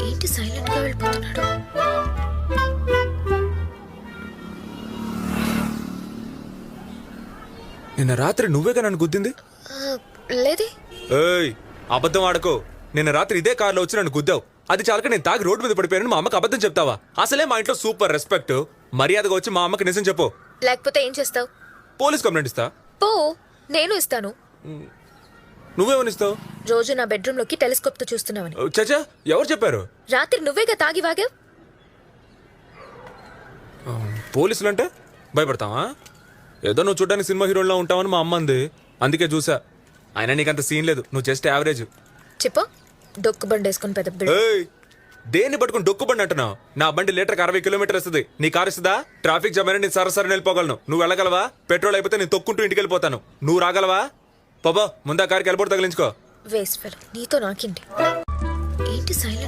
ఏంటి సైలెంట్ గా వెళ్ళిపోతున్నాడు? నిన్న రాత్రి నువ్వేగా నన్ను గుద్దింది? లేదే. ఏయ్, అబద్ధం ఆడకో. నిన్న రాత్రి ఇదే కారులో వచ్చి నన్ను గుద్దావు. అది చాలక నేను తాగి రోడ్డు మీద పడిపోయాను. మా అమ్మకి అబద్ధం చెప్తావా? అసలే మా ఇంట్లో సూపర్ రెస్పెక్ట్. మర్యాదగా వచ్చి మా అమ్మకి నిజం చెప్పు. లేకపోతే ఏం చేస్తావు? పోలీస్ కంప్లైంట్ ఇస్తా. పో, నేను ఇస్తాను. నువ్వేమనిస్తావు? రోజు నా బెడ్రూమ్ లోకి టెలిస్కోప్ తో చూస్తున్నావని. చచ్చా, ఎవరు చెప్పారు? రాత్రి నువ్వేగా తాగి వాగావు. పోలీసులు అంటే భయపడతావా? ఏదో నువ్వు చూడడానికి సినిమా హీరోల్లో ఉంటావని మా అమ్మ అంది, అందుకే చూసా. అయినా నీకంత సీన్ లేదు, నువ్వు జస్ట్ యావరేజ్. చెప్పు, డొక్కు బండి వేసుకుని పెద్ద బిల్డ. ఏయ్, దేన్ని పట్టుకుని డొక్కు బండి అంటున్నావు? నా బండి లీటర్కి 60 కిలోమీటర్ వస్తుంది. నీ కారు ఇస్తుందా? ట్రాఫిక్ జామ్ అయినా నేను సరసరి వెళ్ళిపోగలను. నువ్వు వెళ్ళగలవా? పెట్రోల్ అయిపోతే నేను తొక్కుంటూ ఇంటికి వెళ్ళిపోతాను. నువ్వు రాగలవా? బాబా, ముందా కారుకి వెళ్ళబోటు తగిలించుకో. వేస్ట్ ఫెలో, నీతో నాకింటి. ఏంటి సైలెంట్